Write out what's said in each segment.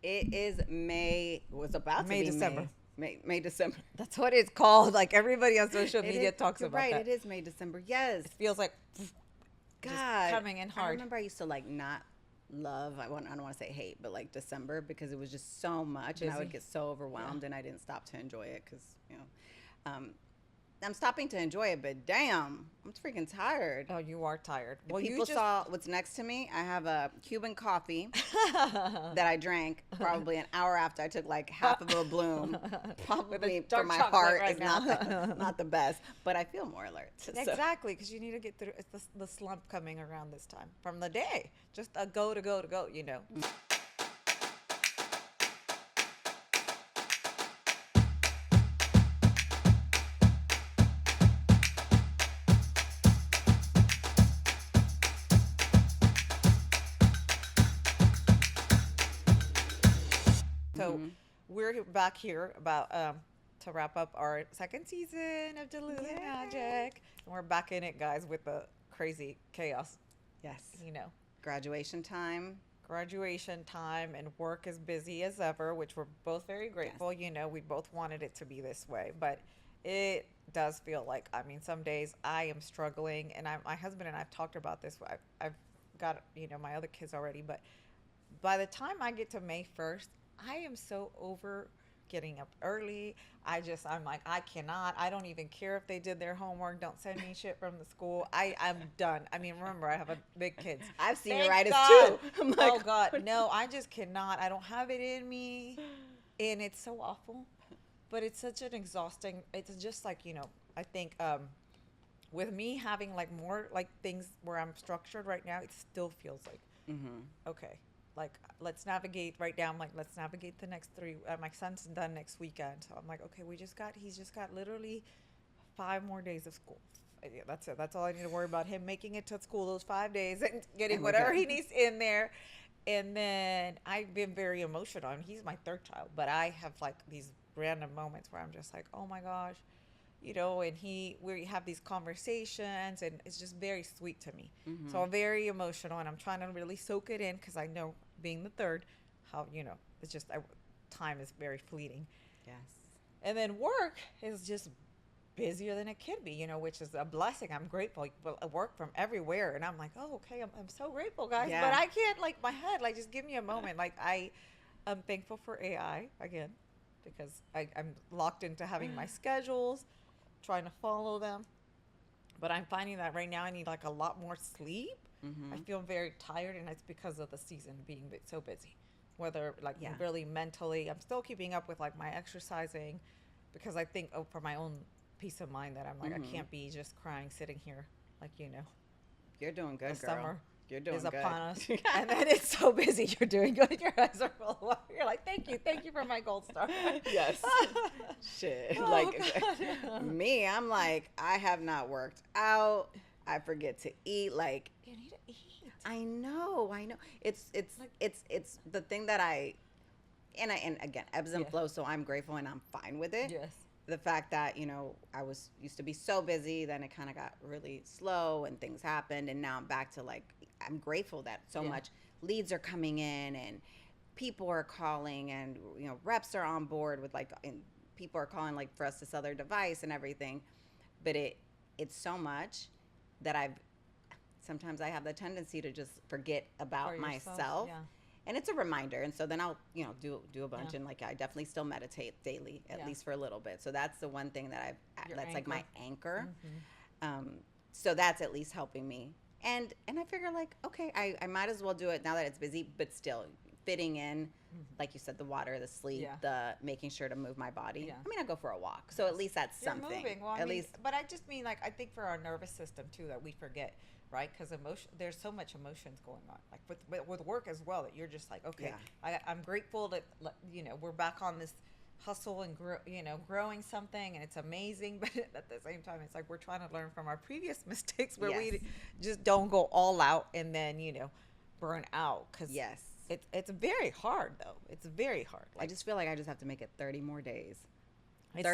It is May. Was about to May, be December. May, December. That's what it's called. Like everybody on social It media is. talks You're about right. that. It is May, December. Yes. It feels like just God. coming in I hard. remember I used to like not love. I don't want to say hate, but like December because it was just so much, and I would Busy. get so Yeah. overwhelmed, and I didn't stop to enjoy it because um, I'm stopping to enjoy it. But damn, I'm freaking tired. Oh, you are tired. If Well, you people just saw what's next to me, I have a Cuban coffee that I drank probably an hour after I took like half of a bloom. with a Probably for dark my chocolate heart right is now. not the best, but I feel more alert. So, Exactly, because you need to get through. It's the slump coming around this time from the day. Just a go to go to go. You know. So hmm we're back here about to wrap up our second season of Delulu Yay. Magic, and we're back in it, guys, with the crazy chaos. Yes, You know, graduation time. graduation time and work is busy as ever, which we're both very Yes. grateful. You know, we both wanted it to be this way, but it does feel like, I mean, some days I am struggling, and my husband and I've talked about this. I've got, my other kids already, but by the time I get to May 1st, I am so over getting up early. I'm like, I cannot. I don't even care if they did their homework. Don't send me shit from the school. I'm done. I mean, remember, I have a big kids. I've seen Thank senioritis God. too. I'm like, Oh God, no, I just cannot. I don't have it in me, and it's so awful. But it's such an exhausting. It's just like, I think with me having like more like things where I'm structured right now, it still feels like hmm okay, like let's navigate right now. I'm like, let's navigate the next three. My son's done next weekend, so I'm like, okay, he's just got literally 5 more days of school. Yeah, that's it. That's all I need to worry about, him making it to school those 5 days and getting and we're whatever good. he needs in there. And then I've been very emotional. I mean, he's my third child, but I have like these random moments where I'm just like, oh my gosh, and we have these conversations, and it's just very sweet to me. So hmm I'm very emotional, and I'm trying to really soak it in because I know, being the third, how it's just time is very fleeting. Yes. And then work is just busier than it can be, which is a blessing. I'm grateful. But I work from everywhere, and I'm like, oh, okay, I'm so grateful, guys. But Yeah. I can't, like, my head, like, just give me a moment. Like, I'm thankful for AI again, because I'm locked into having my schedules, trying to follow them. But I'm finding that right now I need like a lot more sleep. I hmm feel very tired, and it's because of the season being so busy. Whether like Yeah. really mentally, I'm still keeping up with like my exercising, because I think, oh, for my own peace of mind, that I'm like, I hmm can't be just crying sitting here, like, You're doing the good, girl. summer You're is doing upon us, good. and then it's so busy. You're doing good. Your eyes are full of water. You're like, thank you for my gold star. Yes. Shit. Oh Like God. me, I'm like, I have not worked out. I forget to eat. Like, You need to eat. I know. It's Like, it's the thing that and again, ebbs and yeah. flows, so I'm grateful and I'm fine with it. Yes. The fact that, I was used to be so busy, then it kind of got really slow and things happened, and now I'm back to like, I'm grateful that so Yeah. much leads are coming in, and people are calling, and reps are on board with like, and people are calling like for us to sell their device and everything. But it's so much that sometimes I have the tendency to just forget For about yourself. myself. Yeah. And it's a reminder, and so then I'll do a bunch, Yeah. and like I definitely still meditate daily, at Yeah. least for a little bit. So that's the one thing that Your that's like anchor. my anchor. Mm-hmm. um, so that's at least helping me. And I figure like, okay, I might as well do it now that it's busy, but still fitting in, Mm-hmm. like you said, the water, the sleep, Yeah. the making sure to move my body. Yeah. I mean, I go for a walk, so at least that's You're something. moving. Well, I At mean, least, but I just mean, like, I think for our nervous system too, that we forget, right? Because there's so much emotions going on, like with work as well, that you're just like, okay, yeah, I'm grateful that, we're back on this hustle and growing something, and it's amazing. But at the same time, it's like we're trying to learn from our previous mistakes, where yes, we just don't go all out and then burn out, because yes. it's very hard, though. It's very hard. I Like, just feel like I just have to make it 30 more days. It's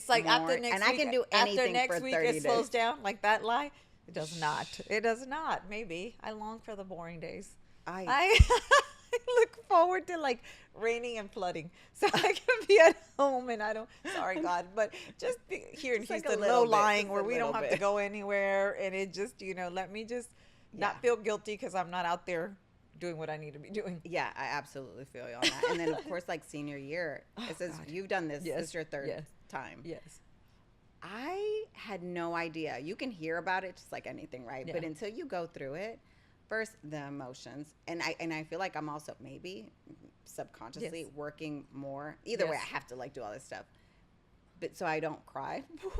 like 30 after more, next and I week. can do After anything next for week, 30 it slows days. down. Like that lie. It does not. It does not. Maybe I long for the boring days. I I look forward to like raining and flooding, so I can be at home and I don't. Sorry, God, but just here in Just like a Houston, little low bit, lying just where a we don't little have to bit. go anywhere, and it just let me just Yeah. not feel guilty because I'm not out there doing what I need to be doing. Yeah, I absolutely feel you on that. And then of course, like senior year, Oh it says God. you've done this. This Yes. is your third Yes. time. Yes. I had no idea. You can hear about it just like anything, right? Yeah. But until you go through it, first the emotions, and I feel like I'm also maybe subconsciously Yes. working more. Either way, Yes. I have to like do all this stuff, but so I don't cry more.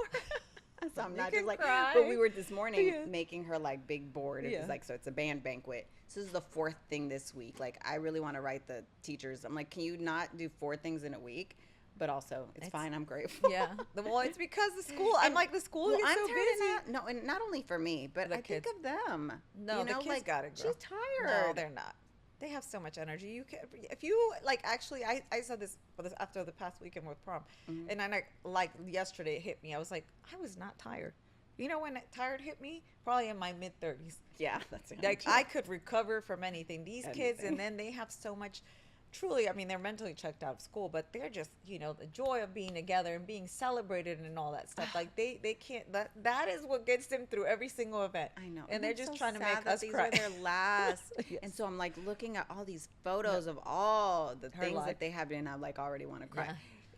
So I'm You not can just like. cry. But we were this morning Yeah. making her like big board. It Yeah. was like, so it's a band banquet. So this is the fourth thing this week. Like I really want to write the teachers. I'm like, can you not do four things in a week? But also, it's fine. I'm grateful. Yeah. Well, it's because the school. I'm And- like the school Well, gets I'm so tired busy. of that. No, and not only for me, but The I kids. think of them. No, you the know, kids like, gotta grow. she's tired. No, they're not. They have so much energy. You can, if you like. Actually, I said this after the past weekend with prom, Mhm. and I like yesterday it hit me. I was like, I was not tired. You know when tired hit me? Probably in my mid-30s. Yeah, that's Like I could recover from anything. These kids, Anything. and then they have so much. Truly, I mean, they're mentally checked out of school, but they're just, the joy of being together and being celebrated and all that stuff. Like they can't. That is what gets them through every single event. I know. And they're I'm just so trying to sad make that us these cry. are their last. Yes. And so I'm like looking at all these photos of all the Her things life. that they have, and I like already want to cry. Yeah.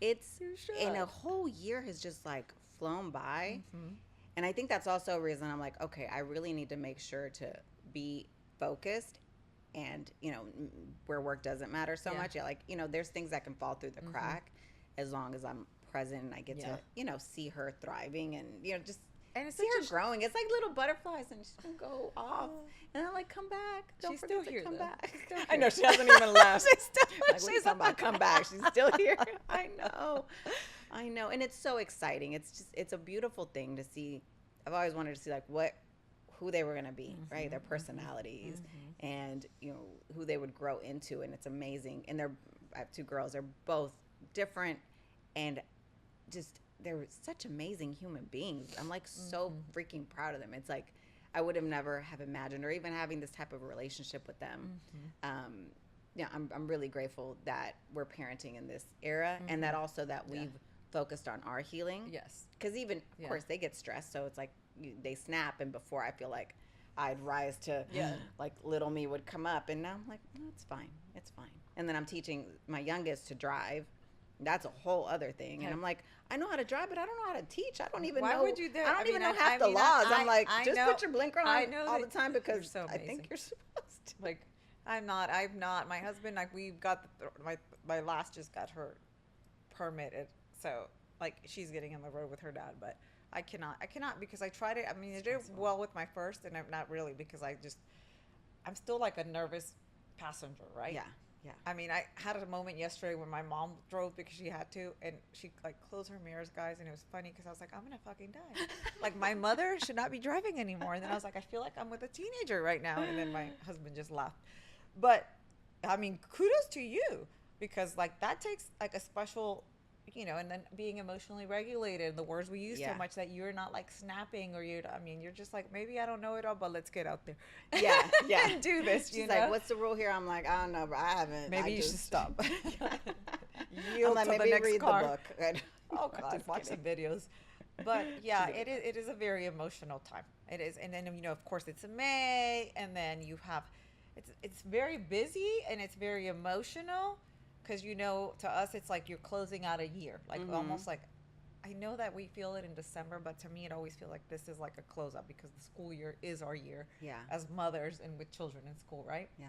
It's You should. and a whole year has just like flown by. Mhm. And I think that's also a reason I'm like, okay, I really need to make sure to be focused and, where work doesn't matter so Yeah. much. Yeah, like, there's things that can fall through the Mhm. crack as long as I'm present and I get Yeah. to, see her thriving and, just And it's see her such a growing. It's like little butterflies and she's going to go off and then like come back. Don't She's forget still to here, come though. back. She's still I know here. she hasn't even left. She's still. Like, what are you She's talking about? Come back. She's still here. I know. I know. And it's so exciting. It's a beautiful thing to see. I've always wanted to see like who they were going to be, right? Their personalities and, who they would grow into. And it's amazing. And I have two girls. They're both different and just, they're such amazing human beings. I'm like so freaking proud of them. It's like, I would have never have imagined or even having this type of relationship with them. I'm really grateful that we're parenting in this era and that also that we've focused on our healing. Yes. Because even, of course, they get stressed. So it's like they snap. And before I feel like I'd rise to, like little me would come up. And now I'm like, no, it's fine. It's fine. And then I'm teaching my youngest to drive. That's a whole other thing. And I'm like, I know how to drive, but I don't know how to teach. I don't even Why know. would you do? I don't even know I half the mean, laws. I- I'm like, I just know- put your blinker I on know all the that time because you're so I think amazing. you're supposed to. Like, I'm not. My husband, like, we've got my last just got her permitted. So, like, she's getting on the road with her dad, but I cannot because I tried it. I mean, I did well with my first, and I'm not really because I'm still like a nervous passenger, right? Yeah. Yeah. I mean, I had a moment yesterday when my mom drove because she had to, and she like closed her mirrors, guys, and it was funny because I was like, I'm gonna fucking die. Like my mother should not be driving anymore. And then I was like, I feel like I'm with a teenager right now. And then my husband just laughed. But I mean, kudos to you because like that takes like a special, and then being emotionally regulated. The words we use so much that you're not like snapping or you're just like, maybe I don't know it all, but let's get out there. Yeah. Yeah. And do this. She's like, what's the rule here? I'm like, I don't know, but I haven't. Maybe you should stop. I'm Yield like, to the maybe next read car. the book. Oh I'm God, just watch kidding. some videos. But yeah, it is a very emotional time. It is, and then of course it's May, and then you have, it's very busy and it's very emotional, because to us it's like you're closing out a year, like almost like, I know that we feel it in December, but to me it always feels like this is like a closeout because the school year is our year as mothers and with children in school, right? Yeah.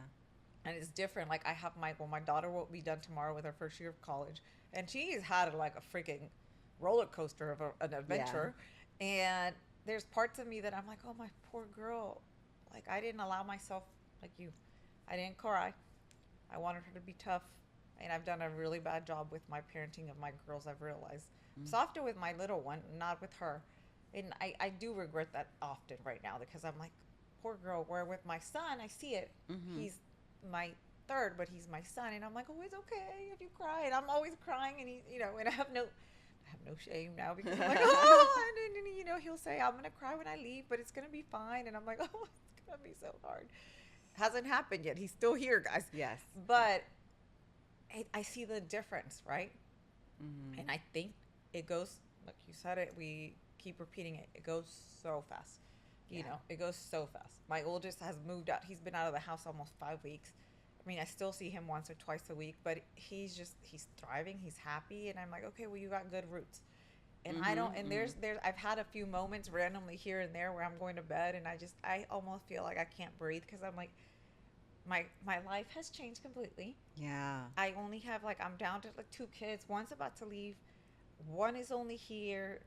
And it's different. Like I have my daughter will be done tomorrow with her first year of college, and she's had like a freaking roller coaster of an adventure. And there's parts of me that I'm like, oh, my poor girl. Like I didn't allow myself, like you, I didn't cry. I wanted her to be tough, and I've done a really bad job with my parenting of my girls. I've realized softer with my little one, not with her, and I do regret that often right now because I'm like, poor girl. Where with my son, I see it. He's my third, but he's my son, and I'm like, oh, it's okay if you cry, and I'm always crying, and he, and I have no shame now because I'm like, oh, and he'll say, I'm gonna cry when I leave, but it's gonna be fine, and I'm like, oh, it's gonna be so hard. hasn't happened yet. He's still here, guys. Yes. But I see the difference, right? Mm-hmm. And I think it goes, like you said it, we keep repeating it. It goes so fast. Yeah. It goes so fast. My oldest has moved out. He's been out of the house almost 5 weeks. I mean, I still see him once or twice a week, but he's thriving. He's happy. And I'm like, okay, well, you got good roots. And I don't, and I've had a few moments randomly here and there where I'm going to bed and I almost feel like I can't breathe because I'm like, my life has changed completely. Yeah. I only have I'm down to like 2 kids. One's about to leave. One is only here.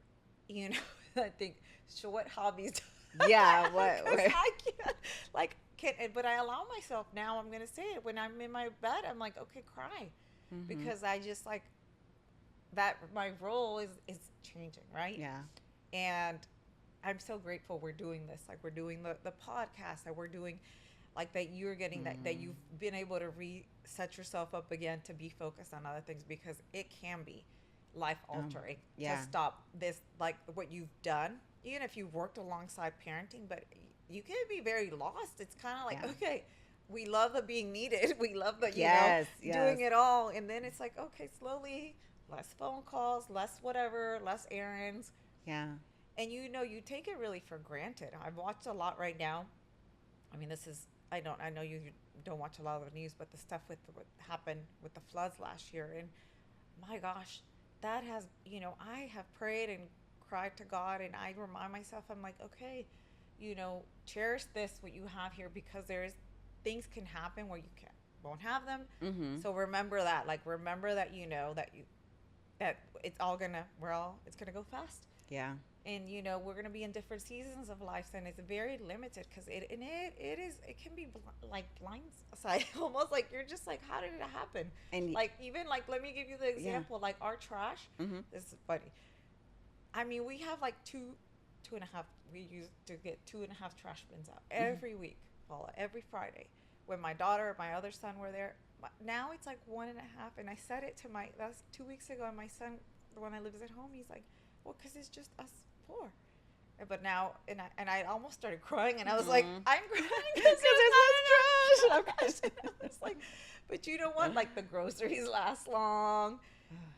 You know, I think, so what hobbies? Yeah. What? I can't, but I allow myself now. I'm going to say it when I'm in my bed. I'm like, okay, cry. Mm-hmm. Because I just that my role is changing, right? Yeah. And I'm so grateful we're doing this. Like we're doing the podcast, that we're doing that you're getting that you've been able to reset yourself up again to be focused on other things, because it can be life altering yeah. to stop this, what you've done, even if you've worked alongside parenting, but you can be very lost. It's kind of okay, we love the being needed. We love the, doing it all. And then it's like, okay, slowly, less phone calls, less whatever, less errands. Yeah. And you take it really for granted. I've watched a lot right now. I mean, I know you don't watch a lot of the news, but the stuff with what happened with the floods last year. And my gosh, that has, I have prayed and cried to God, and I remind myself, I'm like, okay, cherish what you have here, because things can happen where you won't have them. Mm-hmm. So remember that, remember that, that it's gonna go fast. Yeah. And we're gonna be in different seasons of life, and it's very limited, because it can be blindsight, almost like you're just like, how did it happen? And even let me give you the example, our trash. Mm-hmm. This is funny. I mean, we have two and a half. We used to get 2.5 trash bins out every week, Paula, every Friday. When my daughter, my other son were there. Now it's 1.5, and I said it to that's 2 weeks ago, and my son, when I lives at home, he's like, well, because it's just us 4. But now, and I almost started crying, and I was like, I'm crying because there's not enough trash. It's but you don't want the groceries last long.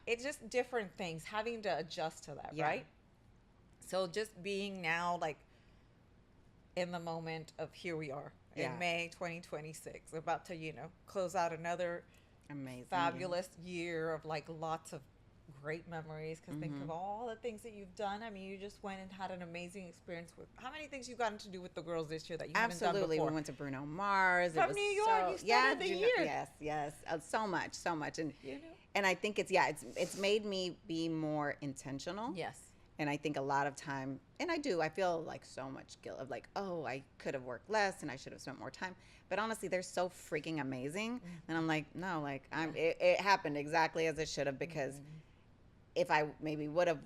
It's just different things, having to adjust to that, right? So just being now in the moment of, here we are in May 2026, about to close out another amazing, fabulous year of lots of great memories, because think of all the things that you've done. I mean, you just went and had an amazing experience with how many things you've gotten to do with the girls this year that you haven't done before. We went to Bruno Mars from New York. You started the year. Yes, so much, and I think it's made me be more intentional. Yes. And I think a lot of time, and I feel so much guilt of oh, I could have worked less and I should have spent more time. But honestly, they're so freaking amazing. And I'm like, no, it happened exactly as it should have, because if I maybe would have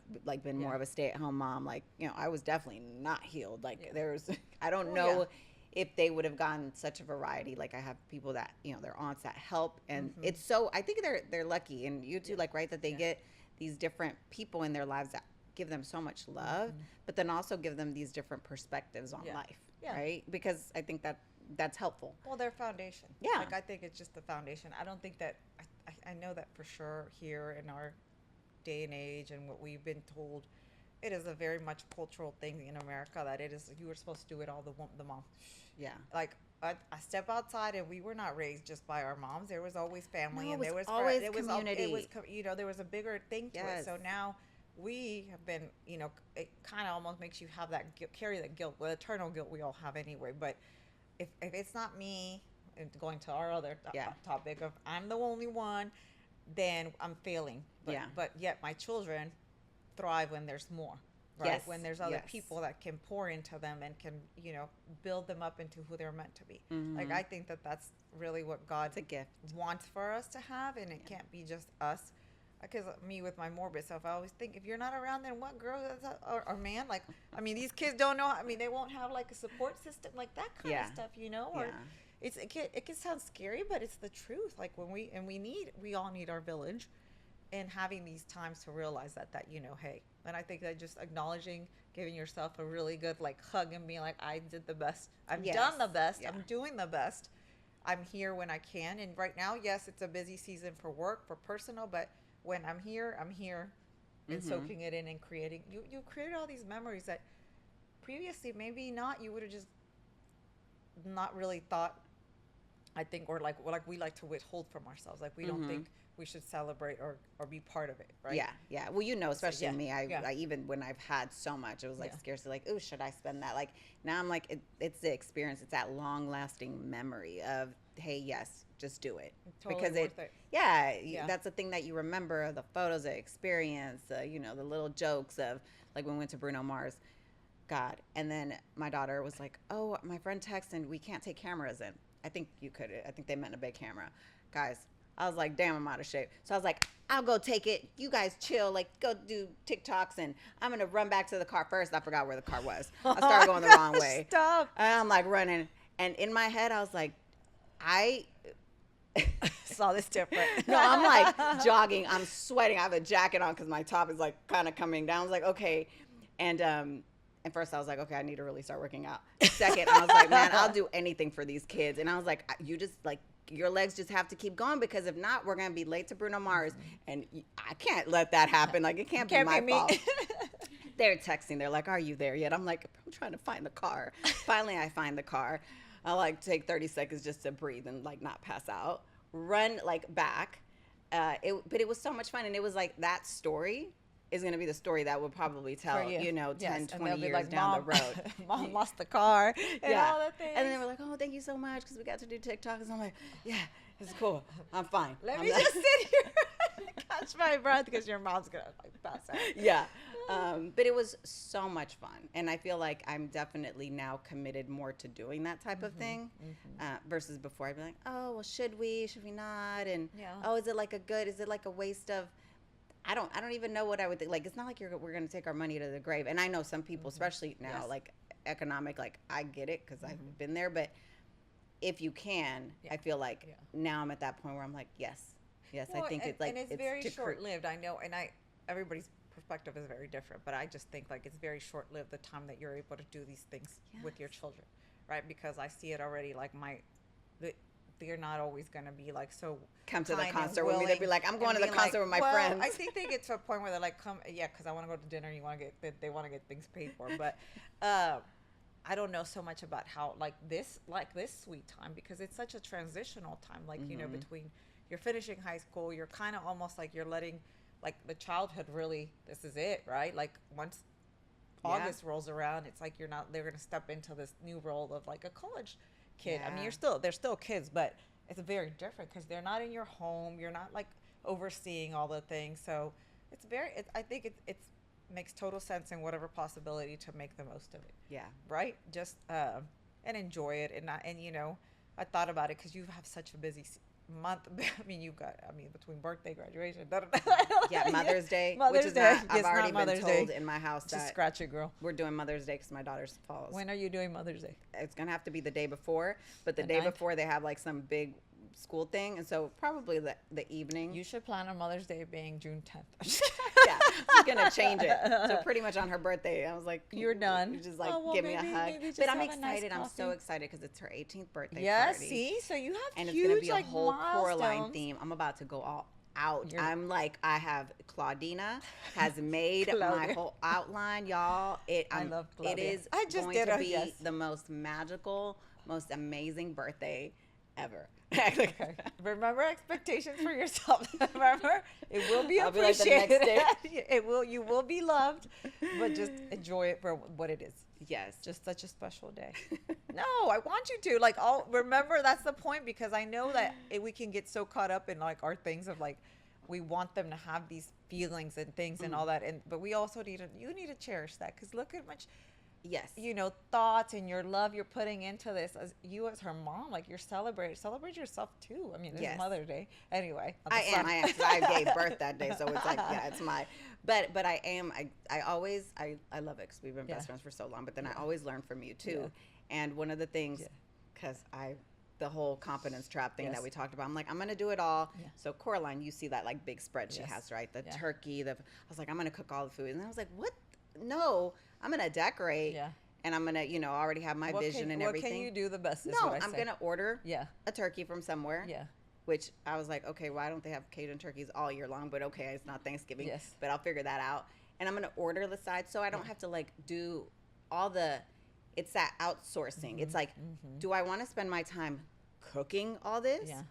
been more of a stay-at-home mom, I was definitely not healed. There's, I don't know if they would have gotten such a variety. I have people that, their aunts that help, and it's so, I think they're lucky, and you too, right, that they get these different people in their lives that give them so much love, but then also give them these different perspectives on life, right? Because I think that's helpful. Well, their foundation. Yeah. I think it's just the foundation. I don't think that, I know that for sure here in our day and age, and what we've been told, it is a very much cultural thing in America, that it is, you were supposed to do it all the mom. Yeah. I step outside, and we were not raised just by our moms. There was always family, and there was always community. It was there was a bigger thing to it. So now we have been, it kind of almost makes you have that carry that guilt, well, eternal guilt we all have anyway. But if it's not me, and going to our other topic of I'm the only one, then I'm failing. But yet my children thrive when there's more, right? Yes. When there's other people that can pour into them and can, build them up into who they're meant to be. I think that's really what God a gift wants for us to have, and it can't be just us. Because me, with my morbid self, I always think, if you're not around, then what, girl or man? These kids don't know. They won't have a support system, that kind of stuff, Or it can sound scary, but it's the truth. We all need our village, and having these times to realize that hey. And I think that just acknowledging, giving yourself a really good hug, and being I did the best. I've done the best. I'm doing the best. I'm here when I can. And right now, yes, it's a busy season for work, for personal, but when I'm here, and Mm-hmm. soaking it in and creating. You create all these memories that previously maybe not. You would have just not really thought. I think, or like we like to withhold from ourselves. Like we don't Mm-hmm. think we should celebrate or be part of it, right? Yeah, yeah. Well, So especially yeah, me, yeah, I even when I've had so much, it was like yeah. scarcely like, oh, should I spend that? Like now I'm like, it's the experience. It's that long lasting memory of, hey, yes, just do it. Totally Because it, worth it. yeah, Yeah. that's the thing that you remember the photos, the experience, the little jokes of like when we went to Bruno Mars. God. And then my daughter was like, oh, my friend texted and we can't take cameras in. I think you could. I think they meant a big camera. Guys, I was like, damn, I'm out of shape. So I was like, I'll go take it. You guys chill. Like, go do TikToks and I'm going to run back to the car first. I forgot where the car was. I started Oh going the wrong gosh, way. stop. And I'm like running. And in my head, I was like, I Saw this different. no, I'm like jogging. I'm sweating. I have a jacket on because my top is like kind of coming down. I was like, okay. And first I was like, okay, I need to really start working out. Second, I was like, man, I'll do anything for these kids. And I was like, you just like, your legs just have to keep going because if not, we're going to be late to Bruno Mars. And I can't let that happen. Like, it can't be my fault. They're texting. They're like, are you there yet? I'm like, I'm trying to find the car. Finally, I find the car. I like take 30 seconds just to breathe and like not pass out. Run like back. But it was so much fun. And it was like that story is going to be the story that we'll probably tell, For you. 10, Yes, 20 years like, down Mom, the road. Mom lost the car and all the things. And then they were like, oh, thank you so much because we got to do TikToks. And I'm like, yeah, it's cool. I'm fine. Let I'm me just sit here, catch my breath because your mom's gonna like pass out. Yeah. But it was so much fun. And I feel like I'm definitely now committed more to doing that type of thing versus before I'd be like, oh, well, should we not? And, Yeah. oh, is it like a waste of, I don't even know what I would think. Like, it's not like we're going to take our money to the grave. And I know some people, especially now, Yes. like economic, like I get it because I've been there. But if you can, I feel like now I'm at that point where I'm like, yes, Well, I think and, it's like, and it's very short lived. I know, and everybody's perspective is very different, but I just think like it's very short lived the time that you're able to do these things with your children, right? Because I see it already. Like they're not always going to be like so come to the kind and concert with me. They'd be like, I'm going to the being concert with my well, friends. I think they get to a point where they're like, come, yeah, because I want to go to dinner. You want to get, they want to get things paid for, but I don't know so much about how like this sweet time because it's such a transitional time. Like between you're finishing high school, you're kind of almost like you're letting like the childhood really. This is it, right? Like once August rolls around, it's like they're going to step into this new role of like a college kid. I mean, they're still kids, but it's very different because they're not in your home. You're not like overseeing all the things. So I think it's makes total sense in whatever possibility to make the most of it. Yeah. Right. Just and enjoy it. And I thought about it because you have such a busy month. I mean, between birthday, graduation, yeah, Mother's Day, Mother's which is Day. not, I've It's already not been Mother's told Day. in my house Just that scratch it, girl. we're doing Mother's Day because my daughter's falls. When are you doing Mother's Day? It's gonna have to be the day before, but the The day 9th? before they have like some big school thing, and so probably the evening. You should plan on Mother's Day being June 10th. Yeah, I'm gonna change it. So pretty much on her birthday, I was like, You're done. Just like Oh, well, give me a maybe- hug. maybe just But I'm have a nice excited. I'm so coffee. excited because it's her 18th birthday Yes, party. see? So you have And huge, it's gonna be a like, whole Coraline milestones. theme. I'm about to go all out. You're- I'm like, I have Claudina has made my Claudia. whole outline, y'all. I love It Claudia. is I just going did to a be yes. the most magical, most amazing birthday ever. Okay. Remember expectations for yourself. Remember, it will be I'll be like the next appreciated. You will be loved, but just enjoy it for what it is. Yes. Just such a special day. No, I want you to remember that's the point because I know that we can get so caught up in like our things of like we want them to have these feelings and things and all that, but we also need to cherish that because look at much. Yes. Thoughts and your love you're putting into this as her mom, like you're celebrate yourself too. I mean, it's Yes. Mother's Day anyway. I am, because I gave birth that day, so it's like, yeah, it's but I am, I always, I love it because we've been best friends for so long, but then I always learn from you too. Yeah. And one of the things, because the whole confidence trap thing that Yes. we talked about, I'm like, I'm going to do it all. Yeah. So Coraline, you see that like big spread she Yes. has, right? The Yeah. turkey, I was like, I'm going to cook all the food. And I was like, what? No, I'm going to decorate. Yeah. and I'm gonna, already have my vision and what can everything. you do the best is No, what I I'm say. gonna order Yeah. a turkey from somewhere. Yeah. Which I was like, okay, why don't they have Cajun turkeys all year long? But okay, it's not Thanksgiving. Yes. But I'll figure that out. And I'm gonna order the sides so I don't Yeah. have to like do all the. It's that outsourcing. It's like, do I want to spend my time cooking all this, Yeah.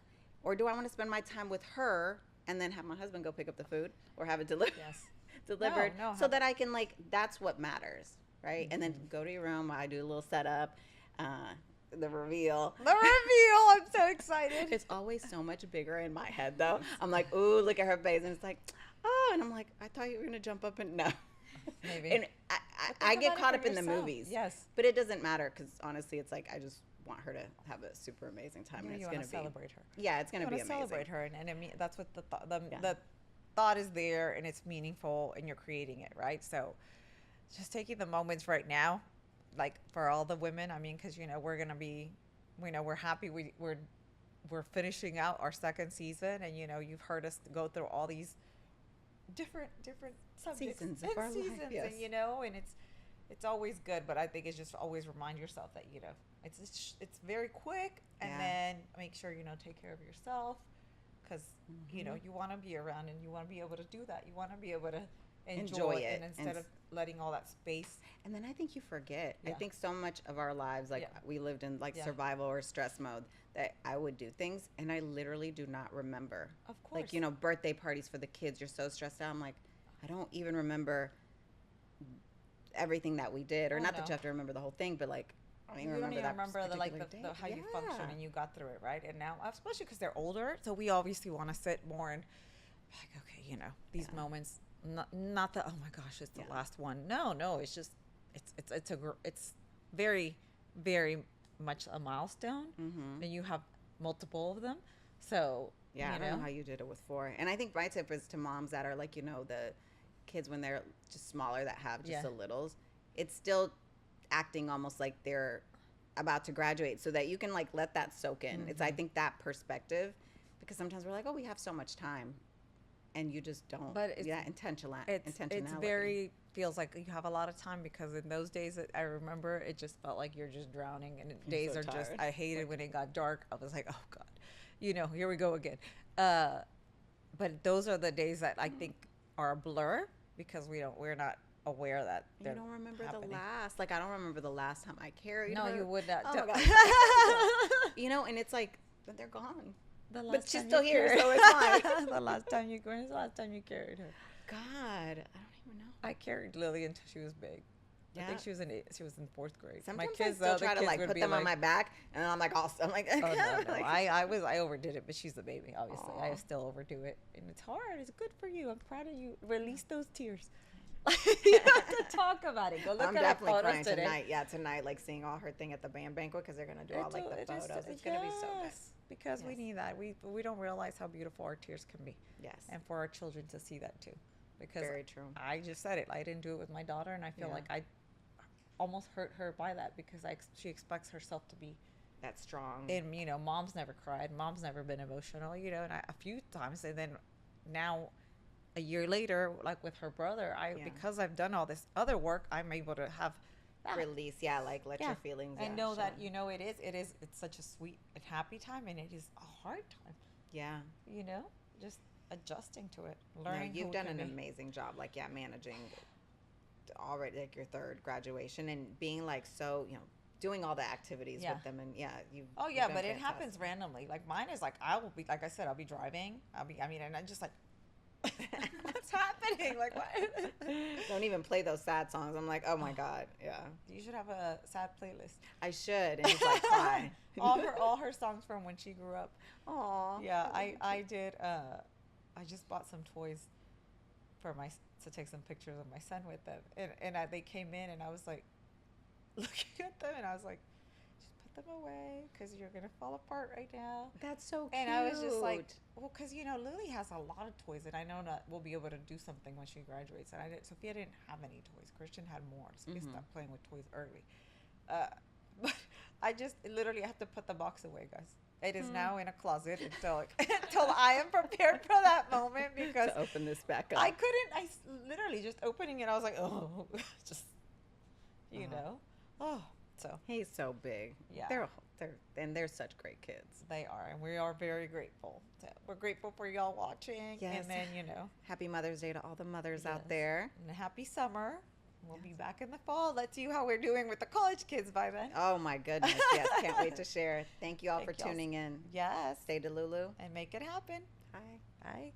or do I want to spend my time with her and then have my husband go pick up the food or have it delivered? Yes. Delivered, No, so that I can like. That's what matters, right? And then go to your room. I do a little setup. The reveal. The reveal. I'm so excited. It's always so much bigger in my head, though. I'm like, ooh, look at her face, and it's like, oh, and I'm like, I thought you were gonna jump up and no. Maybe. And I get about it caught for up in the yourself. movies. Yes. But it doesn't matter because honestly, it's like I just want her to have a super amazing time, Yeah, and you it's want gonna to be celebrate her. yeah, it's gonna You be want to amazing. celebrate her, and I mean that's what the Yeah. thought is there, and it's meaningful, and you're creating it, right? So, just taking the moments right now, like for all the women. I mean, because we're gonna be, we're happy we're finishing out our second season, and you've heard us go through all these different subjects Seasons of and our life, seasons, yes. and it's always good. But I think it's just always remind yourself that it's very quick, and Yeah. then make sure take care of yourself, because you want to be around, and you want to be able to do that. You want to be able to enjoy it, and instead of letting all that space. And then I think you forget. I Yeah. think so much of our lives, like Yeah. we lived in like Yeah. survival or stress mode, that I would do things and I literally do not remember. Of course. Like, birthday parties for the kids, you're so stressed out. I'm like, I don't even remember everything that we did. Or Oh, not that no. you have to remember the whole thing, but like, I don't You even don't remember even that remember particular the day. how you Yeah. function, and you got through it, right? And now, especially because they're older, so we obviously want to sit more and like, okay, these Yeah. moments, not that, oh my gosh, it's the Yeah. last one. No, it's just it's very, very much a milestone, Mm-hmm. and you have multiple of them. So Yeah, I don't know how you did it with 4. And I think my tip is to moms that are like, the kids when they're just smaller that have just Yeah. the littles, it's still acting almost like they're about to graduate so that you can like let that soak in. It's I think that perspective, because sometimes we're like, oh, we have so much time, and you just don't. But it's- intentionality. it's very feels like you have a lot of time, because in those days I remember it just felt like you're just drowning, and days so are just tired. I hated when it got dark. I was like, oh god, here we go again. But those are the days that I think are a blur, because we're not aware that You don't remember happening. the last. Like I don't remember the last time I carried No, her. you would not. Oh my god. And it's like, but they're gone. The last But she's time still you here, carried- so it's fine. the last time you when's the last time you carried her? God, I don't even know. I carried Lily until she was big. I Yeah. think she was in 4th grade. Sometimes my kids, I still the try to kids like would put be them on like, my back, and then I'm like, I'm like, Oh no, like, I overdid it, but she's the baby, obviously. I Aw. still overdo it, and it's hard. It's good for you. I'm proud of you. Release those tears. You have to talk about it. Go look I'm at definitely our photos crying today. tonight. Yeah, tonight, like seeing all her thing at the band banquet because they're gonna do all like the photos. It's gonna be so good. Yes, because we Yes. need that. We don't realize how beautiful our tears can be, Yes, and for our children to see that too. Because very true. I just said it. I didn't do it with my daughter, and I feel Yeah. like I almost hurt her by that, because she expects herself to be. That's strong. And mom's never cried, mom's never been emotional, and a few times, and then now a year later, like with her brother, Yeah. because I've done all this other work, I'm able to have that. Release, yeah, like let Yeah. your feelings. And yeah, know that show. it's such a sweet and happy time, and it is a hard time, Yeah, just adjusting to it, no, learning. you've who done can an be. amazing job. Like managing already like your 3rd graduation and being like so doing all the activities Yeah. with them, and you. Oh yeah, but it happens randomly. Like mine is like I will be, like I said, I'll be driving. And I'm just like, what's happening? Like what? Don't even play those sad songs. I'm like, oh my god, yeah. You should have a sad playlist. I should, and just like cry. all her songs from when she grew up. Aw. Yeah, I did. I just bought some toys for to take some pictures of my son with them, and they came in, and I was like looking at them, and I was like, just put them away, because you're gonna fall apart right now. That's so cute. And I was just like, well, because Lily has a lot of toys, and I know that we'll be able to do something when she graduates. And Sophia didn't have any toys. Christian had more, so we stopped playing with toys early. But I just literally have to put the box away, guys. It is now in a closet until I am prepared for that moment, because to open this back up. I couldn't. Literally just opening it, I was like, oh, just Uh-huh. know. Oh, so He's so big. yeah, They're such great kids. they are, and we are very grateful. So we're grateful for y'all watching, Yes. and then Happy Mother's Day to all the mothers yes, out there. and a happy summer. We'll be Yes. back in the fall. Let's see how we're doing with the college kids by then. Oh my goodness. Yes. Can't wait to share. Thank you all Thank for y'all. tuning in. Yes, Stay Delulu. and make it happen. Hi. Bye.